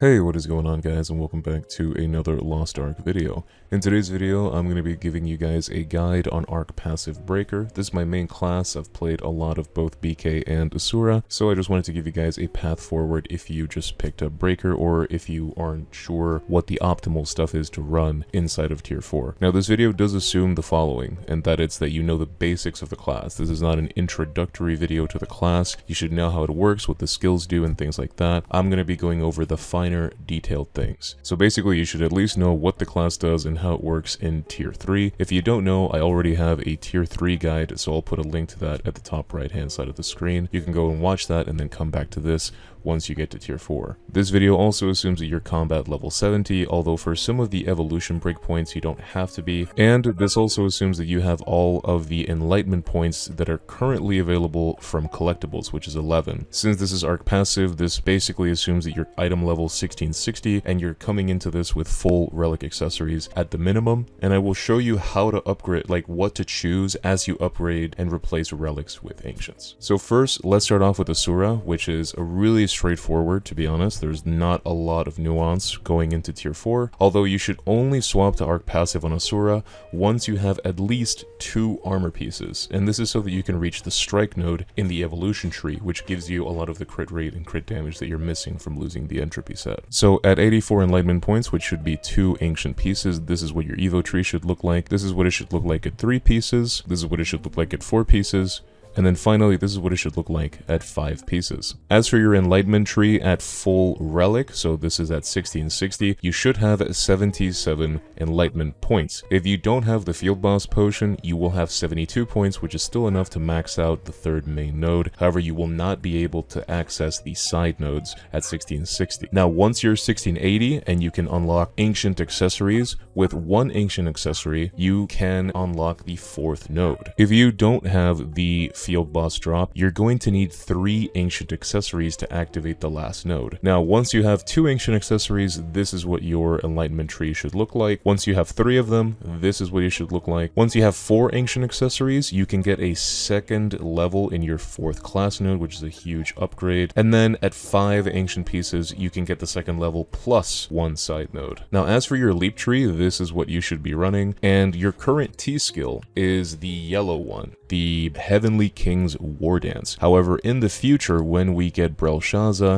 Hey, what is going on guys, and welcome back to another Lost Ark video. In today's video, I'm going to be giving you guys a guide on ARK Passive Breaker. This is my main class. I've played a lot of both BK and Asura, so I just wanted to give you guys a path forward if you just picked up Breaker or if you aren't sure what the optimal stuff is to run inside of Tier 4. Now this video does assume the following, and that it's that you know the basics of the class. This is not an introductory video to the class. You should know how it works, what the skills do, and things like that. I'm going to be going over the finer detailed things. So basically you should at least know what the class does and how it works in Tier 3. If you don't know, I already have a Tier 3 guide, so I'll put a link to that at the top right hand side of the screen. You can go and watch that and then come back to this once you get to Tier 4. This video also assumes that you're combat level 70, although for some of the evolution breakpoints you don't have to be, and this also assumes that you have all of the enlightenment points that are currently available from collectibles, which is 11. Since this is ARK Passive, this basically assumes that you're item level 1660 and you're coming into this with full relic accessories at the minimum, and I will show you how to upgrade, like what to choose as you upgrade and replace relics with ancients. So first, let's start off with Asura, which is a really straightforward, to be honest. There's not a lot of nuance going into Tier 4, although you should only swap to ARK Passive on Asura once you have at least 2 armor pieces, and this is so that you can reach the strike node in the evolution tree, which gives you a lot of the crit rate and crit damage that you're missing from losing the entropy set. So at 84 enlightenment points, which should be 2 ancient pieces, this is what your evo tree should look like. This is what it should look like at 3 pieces. This is what it should look like at 4 pieces. And then finally, this is what it should look like at 5 pieces. As for your enlightenment tree at full relic, so this is at 1660, you should have 77 enlightenment points. If you don't have the field boss potion, you will have 72 points, which is still enough to max out the 3rd main node. However, you will not be able to access the side nodes at 1660. Now, once you're 1680 and you can unlock ancient accessories, with 1 ancient accessory, you can unlock the 4th node. If you don't have the field boss drop, you're going to need 3 ancient accessories to activate the last node. Now, once you have 2 ancient accessories, this is what your enlightenment tree should look like. Once you have 3 of them, this is what it should look like. Once you have 4 ancient accessories, you can get a 2nd level in your 4th class node, which is a huge upgrade. And then at 5 ancient pieces, you can get the 2nd level plus 1 side node. Now, as for your leap tree, this is what you should be running, and your current T skill is the yellow one, the Heavenly King's War Dance. However, in the future, when we get Brawl,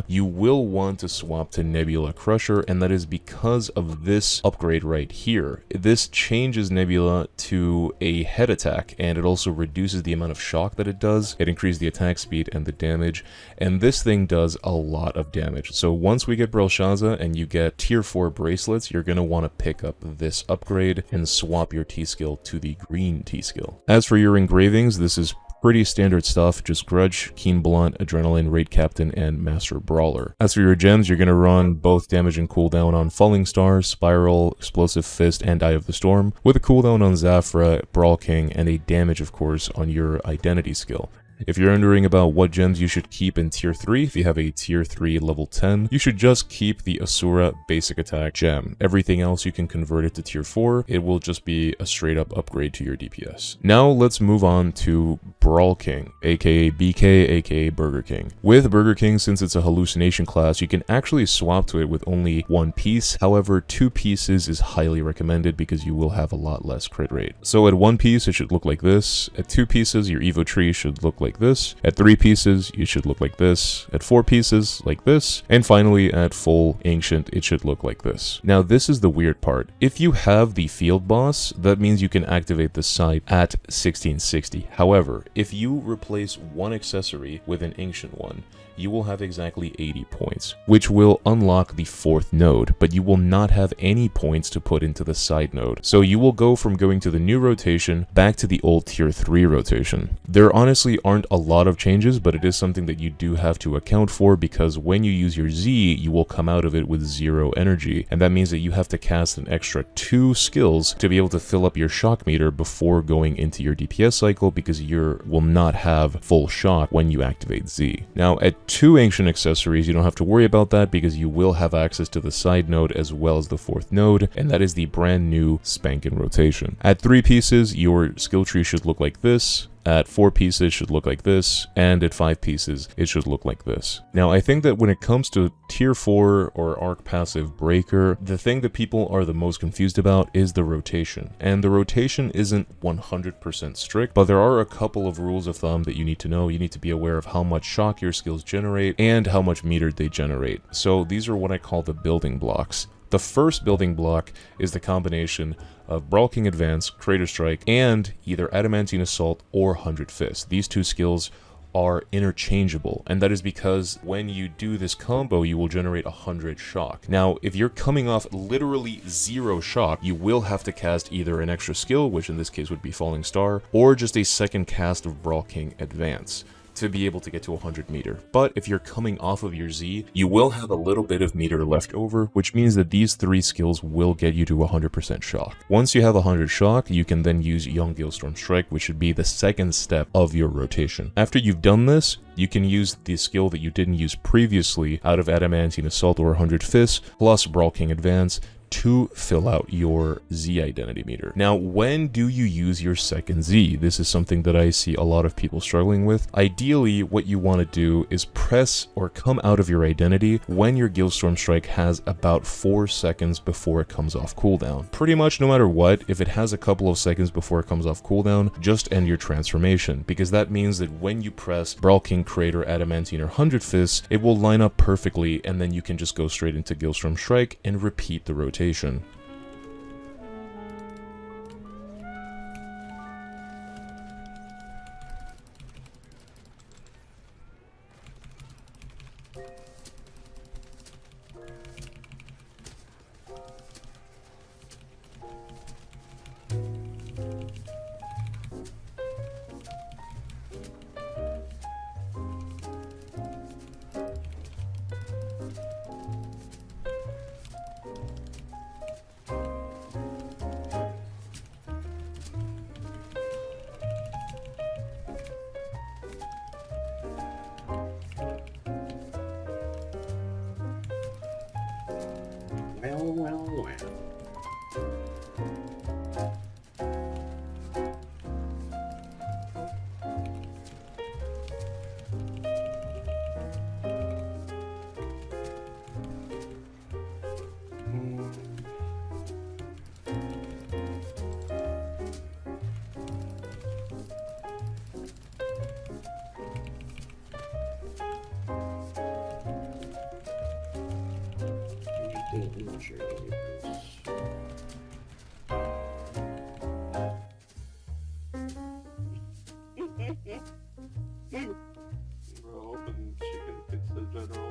you will want to swap to Nebula Crusher, and that is because of this upgrade right here. This changes Nebula to a head attack, and it also reduces the amount of shock that it does. It increases the attack speed and the damage, and this thing does a lot of damage. So once we get Brawl and you get Tier 4 bracelets, you're going to want to pick up this upgrade and swap your T skill to the green T skill. As for your engravings, this is pretty standard stuff, just Grudge, Keen Blunt, Adrenaline, Raid Captain, and Master Brawler. As for your gems, you're going to run both damage and cooldown on Falling Star, Spiral, Explosive Fist, and Eye of the Storm, with a cooldown on Zafra, Brawl King, and a damage, of course, on your Identity skill. If you're wondering about what gems you should keep in Tier 3, if you have a Tier 3 level 10, you should just keep the Asura basic attack gem. Everything else you can convert it to Tier 4, it will just be a straight up upgrade to your DPS. Now let's move on to Brawl King, aka BK, aka Burger King. With Burger King, since it's a hallucination class, you can actually swap to it with only 1 piece. However, 2 pieces is highly recommended because you will have a lot less crit rate. So at 1 piece, it should look like this. At 2 pieces, your Evo tree should look like this. At 3 pieces, you should look like this. At 4 pieces, like this. And finally, at full ancient, it should look like this. Now, this is the weird part. If you have the field boss, that means you can activate the side at 1660. However, if you replace 1 accessory with an ancient one, you will have exactly 80 points, which will unlock the 4th node, but you will not have any points to put into the side node. So you will go from going to the new rotation back to the old Tier 3 rotation. There honestly aren't a lot of changes, but it is something that you do have to account for, because when you use your Z, you will come out of it with 0 energy, and that means that you have to cast an extra 2 skills to be able to fill up your shock meter before going into your DPS cycle, because you will not have full shock when you activate Z. Now, at 2 ancient accessories, you don't have to worry about that because you will have access to the side node as well as the 4th node, and that is the brand new Spankin' rotation. At 3 pieces, your skill tree should look like this. At 4 pieces, it should look like this, and at 5 pieces, it should look like this. Now, I think that when it comes to tier 4 or ARK passive breaker, the thing that people are the most confused about is the rotation. And the rotation isn't 100% strict, but there are a couple of rules of thumb that you need to know. You need to be aware of how much shock your skills generate and how much meter they generate. So these are what I call the building blocks. The first building block is the combination of Brawl King Advance, Crater Strike, and either Adamantine Assault or 100 Fist. These two skills are interchangeable, and that is because when you do this combo, you will generate 100 shock. Now, if you're coming off literally 0 shock, you will have to cast either an extra skill, which in this case would be Falling Star, or just a second cast of Brawl King Advance to be able to get to 100 meter. But if you're coming off of your Z, you will have a little bit of meter left over, which means that these 3 skills will get you to 100% shock. Once you have 100 shock, you can then use Young Gilstorm Strike, which should be the second step of your rotation. After you've done this, you can use the skill that you didn't use previously out of Adamantine Assault or 100 Fists, plus Brawl King Advance, to fill out your Z identity meter. Now, when do you use your second Z? This is something that I see a lot of people struggling with. Ideally, what you want to do is press or come out of your identity when your Gilstorm Strike has about 4 seconds before it comes off cooldown. Pretty much no matter what, if it has a couple of seconds before it comes off cooldown, just end your transformation, because that means that when you press Brawl King, Crater, Adamantine, or 100 Fists, it will line up perfectly, and then you can just go straight into Gilstorm Strike and repeat the rotation. Well. Roll and chicken pizza general.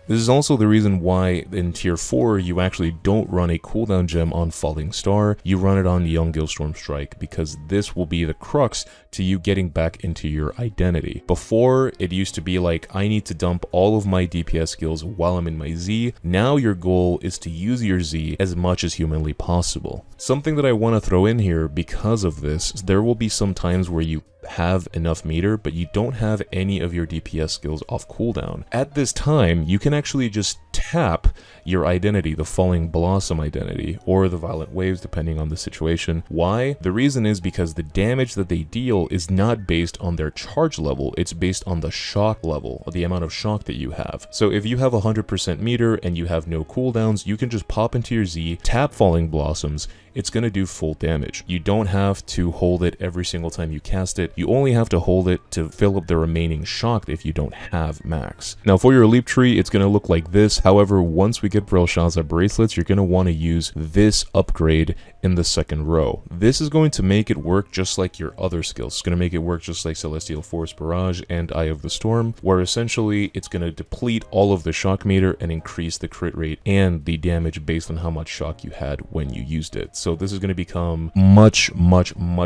This is also the reason why in tier 4 you actually don't run a cooldown gem on Falling Star, you run it on Young Gilstorm Strike, because this will be the crux to you getting back into your identity. Before, it used to be like, I need to dump all of my DPS skills while I'm in my Z. Now your goal is to use your Z as much as humanly possible. Something that I want to throw in here because of this, there will be some times where you have enough meter, but you don't have any of your DPS skills off cooldown. At this time, you can actually just tap your identity, the Falling Blossom identity, or the Violent Waves, depending on the situation. Why? The reason is because the damage that they deal is not based on their charge level, it's based on the shock level, the amount of shock that you have. So if you have 100% meter and you have no cooldowns, you can just pop into your Z, tap Falling Blossoms, it's going to do full damage. You don't have to hold it every single time you cast it. You only have to hold it to fill up the remaining shock if you don't have max. Now for your leap tree, it's going to look like this. However, once we get Belshazzar bracelets, you're going to want to use this upgrade in the second row. This is going to make it work just like your other skills. It's going to make it work just like Celestial Force Barrage and Eye of the Storm, where essentially it's going to deplete all of the shock meter and increase the crit rate and the damage based on how much shock you had when you used it. So this is going to become much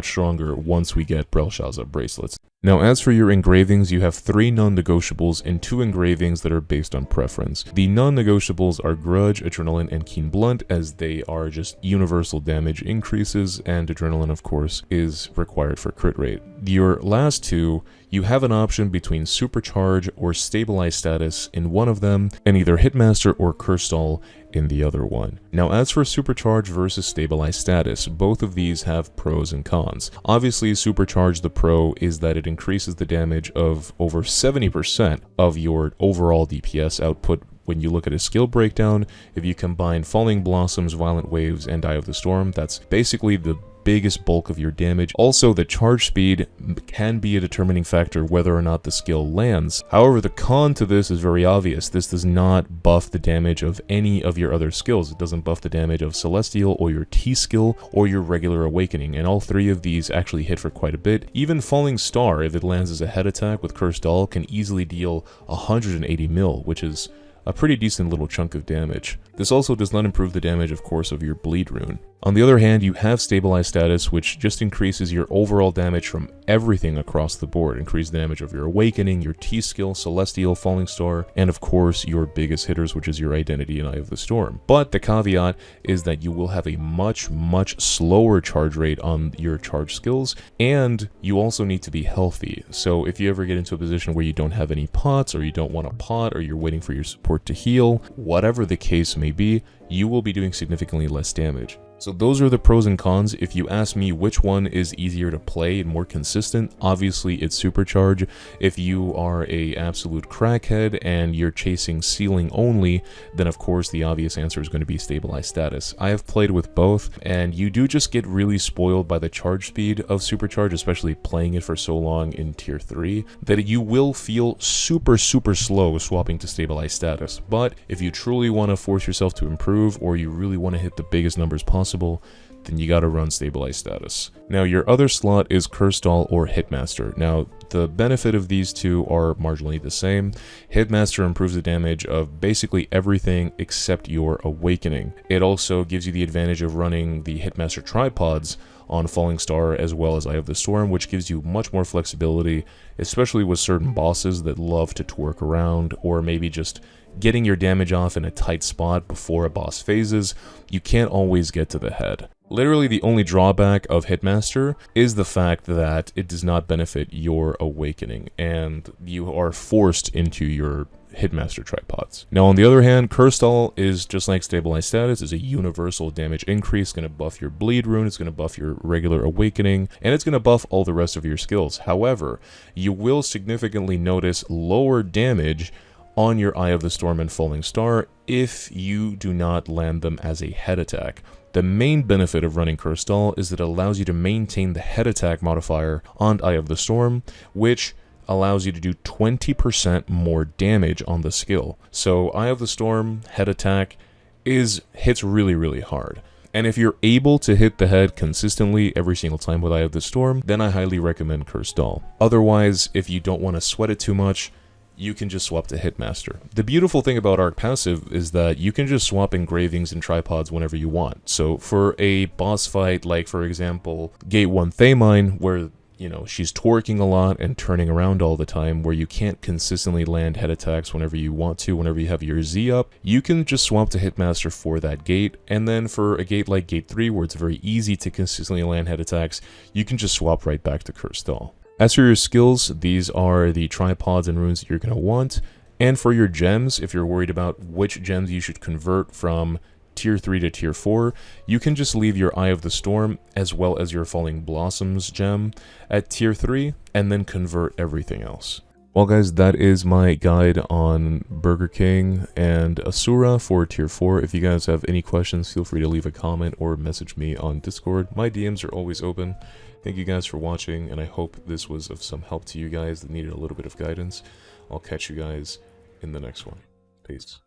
stronger once we get Belshazzar bracelets. Now, as for your engravings, you have 3 non-negotiables and 2 engravings that are based on preference. The non-negotiables are Grudge, Adrenaline, and Keen Blunt, as they are just universal damage increases, and Adrenaline, of course, is required for crit rate. Your last 2, you have an option between Supercharge or Stabilize status in one of them, and either Hitmaster or Curse Doll in the other one. Now, as for Supercharge versus Stabilize status, both of these have pros and cons. Obviously, Supercharge, the pro is that it increases the damage of over 70% of your overall DPS output. When you look at a skill breakdown, if you combine Falling Blossoms, Violent Waves, and Eye of the Storm, that's basically the biggest bulk of your damage. Also, the charge speed can be a determining factor whether or not the skill lands. However, the con to this is very obvious. This does not buff the damage of any of your other skills. It doesn't buff the damage of Celestial or your T skill or your regular Awakening, and all 3 of these actually hit for quite a bit. Even Falling Star, if it lands as a head attack with Cursed Doll, can easily deal 180 mil, which is a pretty decent little chunk of damage. This also does not improve the damage, of course, of your Bleed Rune. On the other hand, you have Stabilize status, which just increases your overall damage from everything across the board. Increase the damage of your Awakening, your T-Skill, Celestial, Falling Star, and of course your biggest hitters, which is your Identity and Eye of the Storm. But the caveat is that you will have a much slower charge rate on your charge skills, and you also need to be healthy. So if you ever get into a position where you don't have any pots, or you don't want a pot, or you're waiting for your support to heal, whatever the case may be, you will be doing significantly less damage. So those are the pros and cons. If you ask me which one is easier to play and more consistent, obviously it's Supercharge. If you are a absolute crackhead and you're chasing ceiling only, then of course the obvious answer is going to be Stabilize status. I have played with both, and you do just get really spoiled by the charge speed of Supercharge, especially playing it for so long in tier 3, that you will feel super slow swapping to Stabilize status. But if you truly want to force yourself to improve, or you really want to hit the biggest numbers possible, then you gotta run Stabilize status. Now, your other slot is Curse Doll or Hitmaster. Now, the benefit of these two are marginally the same. Hitmaster improves the damage of basically everything except your Awakening. It also gives you the advantage of running the Hitmaster tripods on Falling Star as well as Eye of the Storm, which gives you much more flexibility, especially with certain bosses that love to twerk around, or maybe just getting your damage off in a tight spot before a boss phases. You can't always get to the head. Literally the only drawback of Hitmaster is the fact that it does not benefit your Awakening, and you are forced into your Hitmaster tripods. Now, on the other hand, Curse Doll is just like Stabilize status, is a universal damage increase. It's going to buff your Bleed Rune, it's going to buff your regular Awakening, and it's going to buff all the rest of your skills. However, you will significantly notice lower damage on your Eye of the Storm and Falling Star if you do not land them as a head attack. The main benefit of running Curse Doll is that it allows you to maintain the head attack modifier on Eye of the Storm, which allows you to do 20% more damage on the skill. So Eye of the Storm, head attack, hits really hard. And if you're able to hit the head consistently every single time with Eye of the Storm, then I highly recommend Curse Doll. Otherwise, if you don't want to sweat it too much, you can just swap to Hitmaster. The beautiful thing about ARK passive is that you can just swap engravings and tripods whenever you want. So for a boss fight, like for example, Gate 1 Thamine, where she's twerking a lot and turning around all the time, where you can't consistently land head attacks whenever you want to, whenever you have your Z up, you can just swap to Hitmaster for that gate. And then for a gate like Gate 3, where it's very easy to consistently land head attacks, you can just swap right back to Curse Doll. As for your skills, these are the tripods and runes that you're going to want. And for your gems, if you're worried about which gems you should convert from tier 3 to tier 4, you can just leave your Eye of the Storm as well as your Falling Blossoms gem at tier 3 and then convert everything else. Well guys, that is my guide on Burger King and Asura for Tier 4. If you guys have any questions, feel free to leave a comment or message me on Discord. My DMs are always open. Thank you guys for watching, and I hope this was of some help to you guys that needed a little bit of guidance. I'll catch you guys in the next one. Peace.